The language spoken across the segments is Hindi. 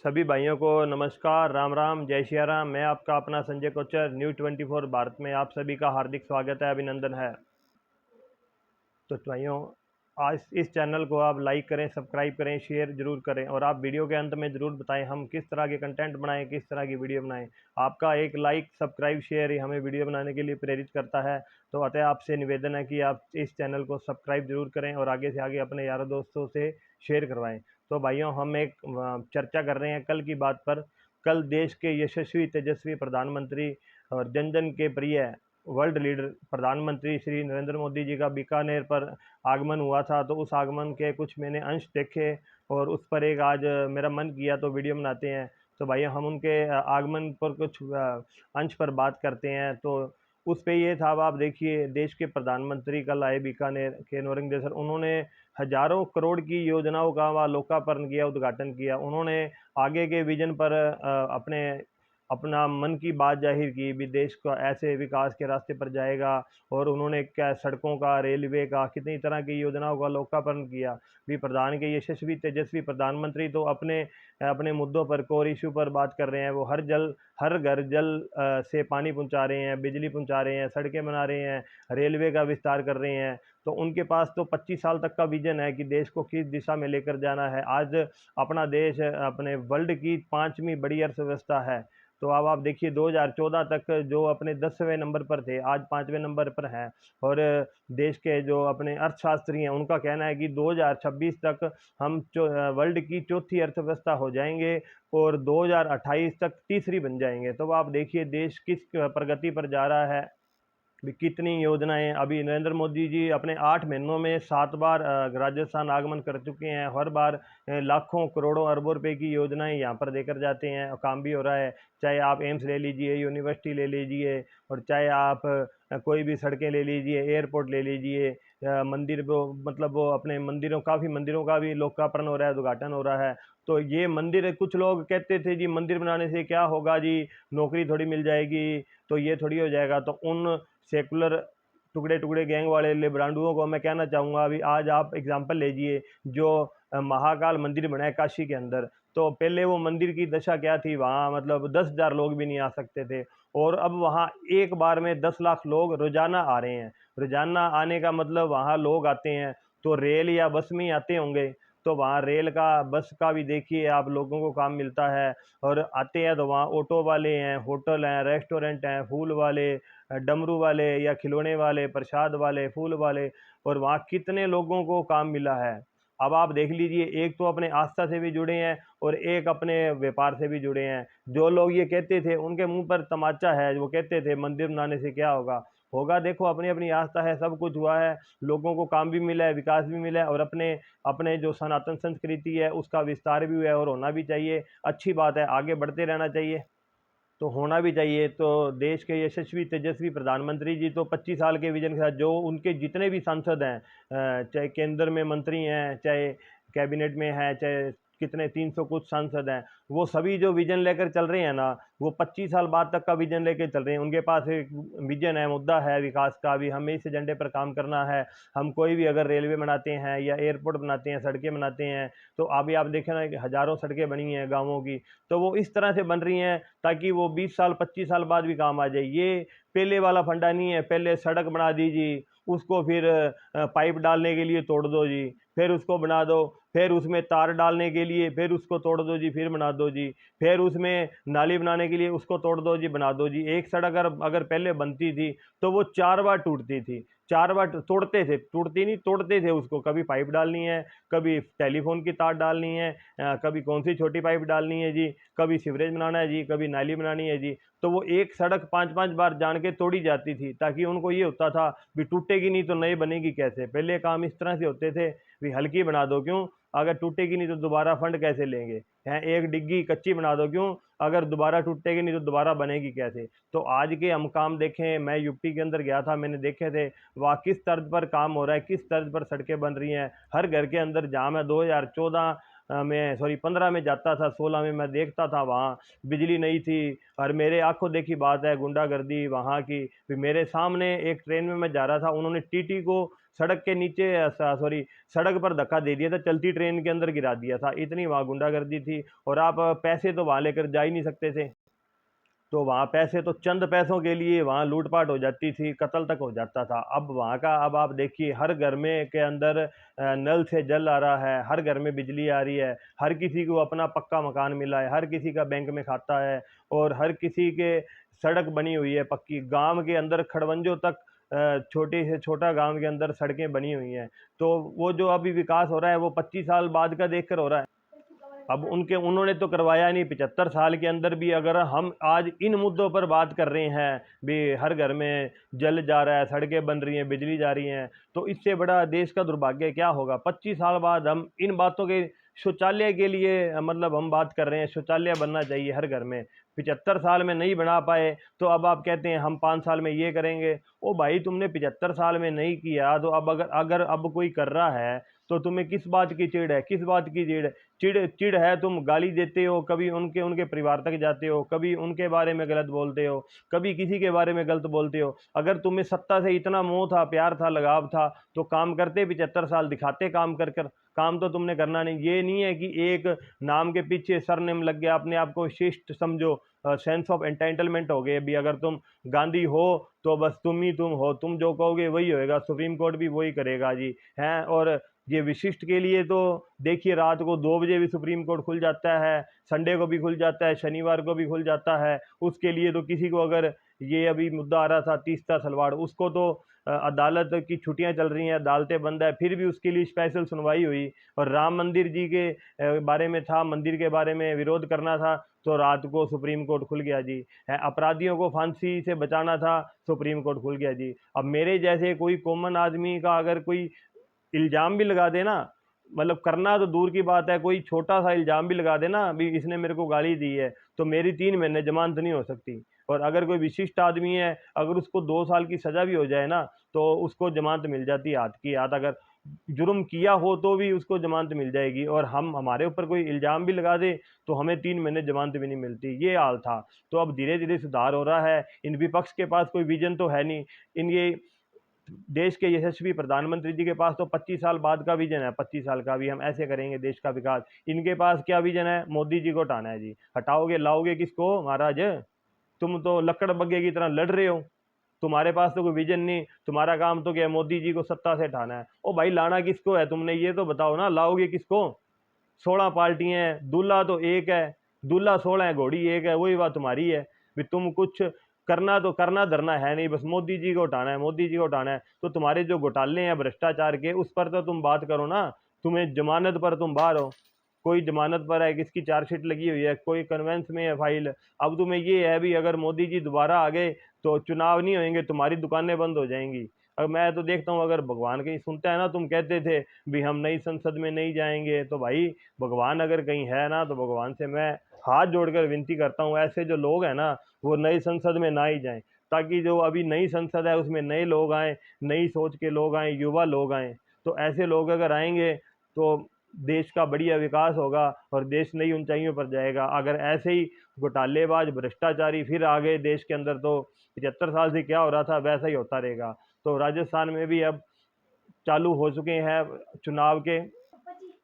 सभी भाइयों को नमस्कार, राम राम, जय सिया राम। मैं आपका अपना संजय कोचर, न्यूज़ 24 भारत में आप सभी का हार्दिक स्वागत है, अभिनंदन है। तो भाइयों, आज इस चैनल को आप लाइक करें, सब्सक्राइब करें, शेयर जरूर करें और आप वीडियो के अंत में ज़रूर बताएं हम किस तरह के कंटेंट बनाएं, किस तरह की वीडियो बनाएं। आपका एक लाइक, सब्सक्राइब, शेयर ही हमें वीडियो बनाने के लिए प्रेरित करता है। तो अतः आपसे निवेदन है कि आप इस चैनल को सब्सक्राइब जरूर करें और आगे से आगे अपने यारों दोस्तों से शेयर करवाएं। तो भाइयों, हम एक चर्चा कर रहे हैं कल की बात पर। कल देश के यशस्वी तेजस्वी प्रधानमंत्री और जन जन के प्रिय वर्ल्ड लीडर प्रधानमंत्री श्री नरेंद्र मोदी जी का बीकानेर पर आगमन हुआ था। तो उस आगमन के कुछ मैंने अंश देखे और उस पर एक आज मेरा मन किया तो वीडियो बनाते हैं। तो भाई हम उनके आगमन पर कुछ अंश पर बात करते हैं। तो उस पे ये था, अब आप देखिए, देश के प्रधानमंत्री कल आए बीकानेर के नौरंगदेसर। उन्होंने हजारों करोड़ की योजनाओं का वहाँ लोकार्पण किया, उद्घाटन किया। उन्होंने आगे के विजन पर अपने अपना मन की बात जाहिर की भी देश को ऐसे विकास के रास्ते पर जाएगा। और उन्होंने क्या सड़कों का, रेलवे का, कितनी तरह की योजनाओं का लोकार्पण किया। भी प्रधान के यशस्वी तेजस्वी प्रधानमंत्री तो अपने अपने मुद्दों पर, कोर इशू पर बात कर रहे हैं। वो हर घर जल से पानी पहुंचा रहे हैं, बिजली पहुंचा रहे हैं, सड़कें बना रहे हैं, रेलवे का विस्तार कर रहे हैं। तो उनके पास तो 25 साल तक का विजन है कि देश को किस दिशा में लेकर जाना है। आज अपना देश अपने वर्ल्ड की 5वीं बड़ी अर्थव्यवस्था है। तो अब आप देखिए, 2014 तक जो अपने 10वें नंबर पर थे, आज 5वें नंबर पर हैं। और देश के जो अपने अर्थशास्त्री हैं, उनका कहना है कि 2026 तक हम वर्ल्ड की चौथी अर्थव्यवस्था हो जाएंगे और 2028 तक तीसरी बन जाएंगे। तो आप देखिए देश किस प्रगति पर जा रहा है, भी कितनी योजनाएं। अभी नरेंद्र मोदी जी अपने 8 महीनों में 7 बार राजस्थान आगमन कर चुके हैं। हर बार लाखों करोड़ों अरबों रुपए की योजनाएं यहाँ पर देकर जाते हैं और काम भी हो रहा है। चाहे आप एम्स ले लीजिए, यूनिवर्सिटी ले लीजिए, और चाहे आप कोई भी सड़कें ले लीजिए, एयरपोर्ट ले लीजिए, मंदिर वो मतलब वो अपने मंदिरों, काफ़ी मंदिरों का भी लोकार्पण हो रहा है, उद्घाटन हो रहा है। तो ये मंदिर, कुछ लोग कहते थे जी मंदिर बनाने से क्या होगा जी, नौकरी थोड़ी मिल जाएगी, तो ये थोड़ी हो जाएगा। तो उन सेकुलर टुकड़े टुकड़े गैंग वाले लिब्रांडुओं को मैं कहना चाहूँगा, अभी आज आप एग्जांपल लीजिए, जो महाकाल मंदिर बना है काशी के अंदर। तो पहले वो मंदिर की दशा क्या थी, वहाँ मतलब 10,000 लोग भी नहीं आ सकते थे। और अब वहाँ एक बार में 10 लाख लोग रोजाना आ रहे हैं। रोजाना आने का मतलब वहाँ लोग आते हैं तो रेल या बस में ही आते होंगे। तो वहाँ रेल का, बस का भी देखिए आप, लोगों को काम मिलता है। और आते हैं तो वहाँ ऑटो वाले हैं, होटल हैं, रेस्टोरेंट हैं, फूल वाले, डमरू वाले या खिलौने वाले, प्रसाद वाले, फूल वाले। और वहाँ कितने लोगों को काम मिला है। अब आप देख लीजिए, एक तो अपने आस्था से भी जुड़े हैं और एक अपने व्यापार से भी जुड़े हैं। जो लोग ये कहते थे, उनके मुंह पर तमाचा है, वो कहते थे मंदिर बनाने से क्या होगा। होगा, देखो अपनी अपनी आस्था है, सब कुछ हुआ है, लोगों को काम भी मिला है, विकास भी मिला है, और अपने अपने जो सनातन संस्कृति है उसका विस्तार भी हुआ है। और होना भी चाहिए, अच्छी बात है, आगे बढ़ते रहना चाहिए, तो होना भी चाहिए। तो देश के यशस्वी तेजस्वी प्रधानमंत्री जी तो 25 साल के विजन के साथ, जो उनके जितने भी सांसद हैं, चाहे केंद्र में मंत्री हैं, चाहे कैबिनेट में हैं, चाहे कितने 300 कुछ सांसद हैं, वो सभी जो विजन लेकर चल रहे हैं ना, वो 25 साल बाद तक का विजन लेकर चल रहे हैं। उनके पास एक विजन है, मुद्दा है विकास का, भी हमें इस एजेंडे पर काम करना है। हम कोई भी अगर रेलवे बनाते हैं या एयरपोर्ट बनाते हैं, सड़कें बनाते हैं, तो अभी आप देखें ना कि हज़ारों सड़कें बनी हैं गाँवों की। तो वो इस तरह से बन रही हैं ताकि वो 20 साल 25 साल बाद भी काम आ जाए। ये पहले वाला फंडा नहीं है, पहले सड़क बना दीजिए, उसको फिर पाइप डालने के लिए तोड़ दो जी, फिर उसको बना दो, फिर उसमें तार डालने के लिए फिर उसको तोड़ दो जी, फिर बना दो जी, फिर उसमें नाली बनाने के लिए उसको तोड़ दो जी, बना दो जी। एक सड़क अगर अगर पहले बनती थी तो वो 4 बार टूटती थी, 4 बार तोड़ते थे, टूटती नहीं, तोड़ते थे उसको। कभी पाइप डालनी है, कभी टेलीफोन की तार डालनी है, कभी कौन सी छोटी पाइप डालनी है जी, कभी सीवरेज बनाना है जी, कभी नाली बनानी है जी। तो वो एक सड़क 5-5 बार जान के तोड़ी जाती थी, ताकि उनको ये होता था भी टूटेगी नहीं तो नई बनेगी कैसे। पहले काम इस तरह से होते थे, भी हल्की बना दो, क्यों, अगर टूटेगी नहीं तो दोबारा फंड कैसे लेंगे हैं। एक डिग्गी कच्ची बना दो, क्यों, अगर दोबारा टूटेगी नहीं तो दोबारा बनेगी कैसे। तो आज के हम काम देखें, मैं यूपी के अंदर गया था, मैंने देखे थे वहाँ किस तर्ज पर काम हो रहा है, किस तर्ज पर सड़कें बन रही हैं। हर घर के अंदर जाम है। 2014 में, सॉरी 15 में जाता था, 16 में मैं देखता था वहाँ बिजली नहीं थी। और मेरे आंखों देखी बात है गुंडागर्दी वहाँ की। फिर मेरे सामने एक ट्रेन में मैं जा रहा था, उन्होंने टीटी को सड़क के नीचे, सॉरी सड़क पर धक्का दे दिया था, चलती ट्रेन के अंदर गिरा दिया था। इतनी वहाँ गुंडागर्दी थी। और आप पैसे तो वहाँ लेकर जा ही नहीं सकते थे, तो वहाँ पैसे तो चंद पैसों के लिए वहाँ लूटपाट हो जाती थी, कत्ल तक हो जाता था। अब वहाँ का, अब आप देखिए हर घर में के अंदर नल से जल आ रहा है, हर घर में बिजली आ रही है, हर किसी को अपना पक्का मकान मिला है, हर किसी का बैंक में खाता है, और हर किसी के सड़क बनी हुई है पक्की। गांव के अंदर खड़वंजों तक, छोटे से छोटा गांव के अंदर सड़कें बनी हुई हैं। तो वो जो अभी विकास हो रहा है वो 25 साल बाद का देखकर हो रहा है। अब उन्होंने तो करवाया नहीं 75 साल के अंदर भी। अगर हम आज इन मुद्दों पर बात कर रहे हैं भी, हर घर में जल जा रहा है, सड़कें बन रही हैं, बिजली जा रही हैं, तो इससे बड़ा देश का दुर्भाग्य क्या होगा। 25 साल बाद हम इन बातों के, शौचालय के लिए मतलब हम बात कर रहे हैं, शौचालय बनना चाहिए हर घर में, 75 साल में नहीं बना पाए तो अब आप कहते हैं हम 5 साल में ये करेंगे। ओ भाई, तुमने 75 साल में नहीं किया तो अब अगर अगर अब कोई कर रहा है तो तुम्हें किस बात की चिढ़ है, किस बात की चिढ़। चिढ़ चिढ़ है, तुम गाली देते हो, कभी उनके उनके परिवार तक जाते हो, कभी उनके बारे में गलत बोलते हो, कभी किसी के बारे में गलत बोलते हो। अगर तुम्हें सत्ता से इतना मोह था, प्यार था, लगाव था, तो काम करते 75 साल, दिखाते काम कर कर। काम तो तुमने करना नहीं। ये नहीं है कि एक नाम के पीछे सरनेम लग गया, अपने आप को शिष्ट समझो, सेंस ऑफ एंटाइटलमेंट हो गए भी। अगर तुम गांधी हो तो बस तुम ही तुम हो, तुम जो कहोगे वही होएगा, सुप्रीम कोर्ट भी वही करेगा जी, हैं। और ये विशिष्ट के लिए तो देखिए, रात को 2 बजे भी सुप्रीम कोर्ट खुल जाता है, संडे को भी खुल जाता है, शनिवार को भी खुल जाता है। उसके लिए तो किसी को, अगर ये अभी मुद्दा आ रहा था तीस्ता सलवाड़, उसको तो अदालत की छुट्टियां चल रही हैं, अदालतें बंद है, फिर भी उसके लिए स्पेशल सुनवाई हुई। और राम मंदिर जी के बारे में था, मंदिर के बारे में विरोध करना था, तो रात को सुप्रीम कोर्ट खुल गया जी। है, अपराधियों को फांसी से बचाना था, सुप्रीम कोर्ट खुल गया जी। अब मेरे जैसे कोई कॉमन आदमी का अगर कोई इल्ज़ाम भी लगा देना, मतलब करना तो दूर की बात है, कोई छोटा सा इल्ज़ाम भी लगा देना अभी इसने मेरे को गाली दी है, तो मेरी 3 महीने जमानत नहीं हो सकती। और अगर कोई विशिष्ट आदमी है, अगर उसको 2 साल की सज़ा भी हो जाए ना, तो उसको जमानत मिल जाती है हाथ की हाथ। अगर जुर्म किया हो तो भी उसको जमानत मिल जाएगी, और हम हमारे ऊपर कोई इल्ज़ाम भी लगा दे तो हमें 3 महीने जमानत भी नहीं मिलती। ये हाल था। तो अब धीरे धीरे सुधार हो रहा है। इन विपक्ष के पास कोई विजन तो है नहीं। इन ये देश के यशस्वी प्रधानमंत्री जी के पास तो 25 साल बाद का विजन है, 25 साल का भी हम ऐसे करेंगे देश का विकास। इनके पास क्या विजन है, मोदी जी को हटाना है जी। हटाओगे लाओगे किसको महाराज, तुम तो लकड़ बग्गे की तरह लड़ रहे हो, तुम्हारे पास तो कोई विजन नहीं। तुम्हारा काम तो क्या है, मोदी जी को सत्ता से हटाना है। ओ भाई, लाना किसको है तुमने, ये तो बताओ ना, लाओगे किसको। 16 पार्टियां हैं, दूल्हा तो एक है, दूल्हा 16 है, घोड़ी एक है, वही बात तुम्हारी है। भी तुम कुछ करना तो करना धरना है नहीं, बस मोदी जी को उठाना है, मोदी जी को उठाना है। तो तुम्हारे जो घोटाले हैं भ्रष्टाचार के, उस पर तो तुम बात करो ना। तुम्हें जमानत पर तुम बाहर हो, कोई जमानत पर है, किसकी चार्जशीट लगी हुई है, कोई कन्वेंस में है फाइल। अब तुम्हें ये है भी, अगर मोदी जी दोबारा आ गए तो चुनाव नहीं होंगे, तुम्हारी दुकानें बंद हो जाएंगी। अब मैं तो देखता हूँ, अगर भगवान कहीं सुनता है ना, तुम कहते थे भी हम नई संसद में नहीं जाएंगे, तो भाई भगवान अगर कहीं है ना, तो भगवान से मैं हाथ जोड़कर विनती करता हूँ, ऐसे जो लोग हैं ना, वो नई संसद में ना ही जाएं, ताकि जो अभी नई संसद है उसमें नए लोग आए, नई सोच के लोग आए, युवा लोग आए। तो ऐसे लोग अगर आएंगे तो देश का बढ़िया विकास होगा और देश नई ऊंचाइयों पर जाएगा। अगर ऐसे ही घोटालेबाज भ्रष्टाचारी फिर आ गए देश के अंदर, तो 75 साल से क्या हो रहा था वैसा ही होता रहेगा। तो राजस्थान में भी अब चालू हो चुके हैं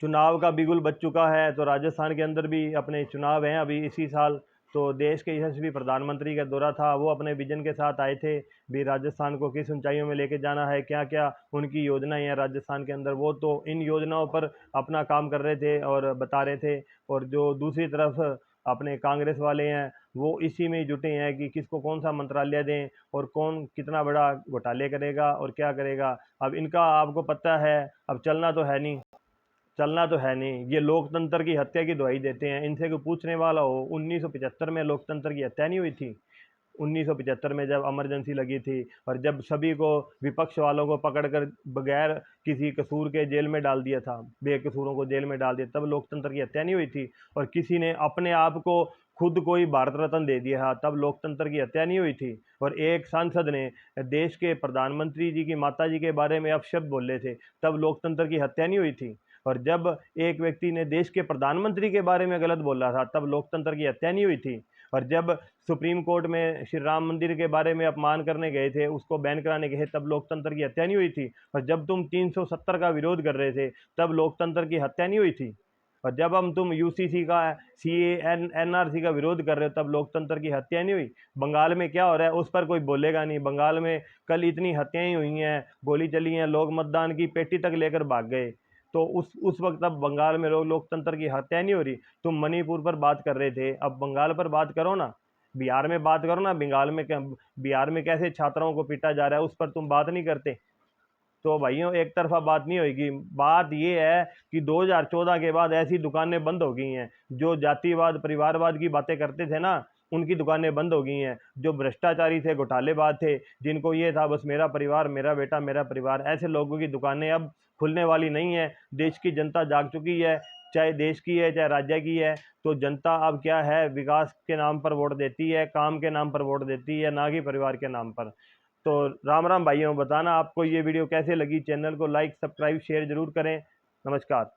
चुनाव का बिगुल बज चुका है। तो राजस्थान के अंदर भी अपने चुनाव हैं अभी इसी साल। तो देश के यशस्वी प्रधानमंत्री का दौरा था, वो अपने विजन के साथ आए थे भी, राजस्थान को किस ऊंचाइयों में लेके जाना है, क्या क्या उनकी योजनाएं हैं राजस्थान के अंदर, वो तो इन योजनाओं पर अपना काम कर रहे थे और बता रहे थे। और जो दूसरी तरफ अपने कांग्रेस वाले हैं, वो इसी में ही जुटे हैं कि किसको कौन सा मंत्रालय दें और कौन कितना बड़ा घोटाले करेगा और क्या करेगा। अब इनका आपको पता है, अब चलना तो है नहीं। ये लोकतंत्र की हत्या की दुहाई देते हैं। इनसे कोई पूछने वाला हो, 1975 में लोकतंत्र की हत्या नहीं हुई थी? 1975 में जब इमरजेंसी लगी थी और जब सभी को, विपक्ष वालों को पकड़कर बगैर किसी कसूर के जेल में डाल दिया था, बेकसूरों को जेल में डाल दिया, तब लोकतंत्र की हत्या नहीं हुई थी? और किसी ने अपने आप को खुद को ही भारत रत्न दे दिया था, तब लोकतंत्र की हत्या नहीं हुई थी? और एक सांसद ने देश के प्रधानमंत्री जी की माता जी के बारे में अपशब्द बोले थे, तब लोकतंत्र की हत्या नहीं हुई थी? और जब एक व्यक्ति ने देश के प्रधानमंत्री के बारे में गलत बोला था तब लोकतंत्र की हत्या नहीं हुई थी। और जब सुप्रीम कोर्ट में श्री राम मंदिर के बारे में अपमान करने गए थे, उसको बैन कराने गए तब लोकतंत्र की हत्या नहीं हुई थी। और जब तुम 370 का विरोध कर रहे थे तब लोकतंत्र की हत्या नहीं हुई थी। और जब तुम यूसीसी का एनआरसी का विरोध कर रहे हो तब लोकतंत्र की हत्या नहीं हुई। बंगाल में क्या हो रहा है उस पर कोई बोलेगा नहीं। बंगाल में कल इतनी हत्याएं हुई हैं, गोली चली हैं, लोग मतदान की पेटी तक लेकर भाग गए। तो उस वक्त अब बंगाल में लोकतंत्र की हत्या नहीं हो रही। तुम मणिपुर पर बात कर रहे थे, अब बंगाल पर बात करो ना, बिहार में बात करो ना। बिहार में कैसे छात्राओं को पीटा जा रहा है उस पर तुम बात नहीं करते। तो भाइयों एक तरफा बात नहीं होगी। बात ये है कि 2014 के बाद ऐसी दुकानें बंद हो गई हैं जो जातिवाद परिवारवाद की बातें करते थे ना, उनकी दुकानें बंद हो गई हैं। जो भ्रष्टाचारी थे, घोटालेबाज थे, जिनको ये था बस मेरा परिवार, मेरा बेटा, मेरा परिवार, ऐसे लोगों की दुकानें अब खुलने वाली नहीं है। देश की जनता जाग चुकी है, चाहे देश की है चाहे राज्य की है। तो जनता अब क्या है, विकास के नाम पर वोट देती है, काम के नाम पर वोट देती है, ना कि परिवार के नाम पर। तो राम राम भाइयों, बताना आपको ये वीडियो कैसे लगी। चैनल को लाइक सब्सक्राइब शेयर जरूर करें। नमस्कार।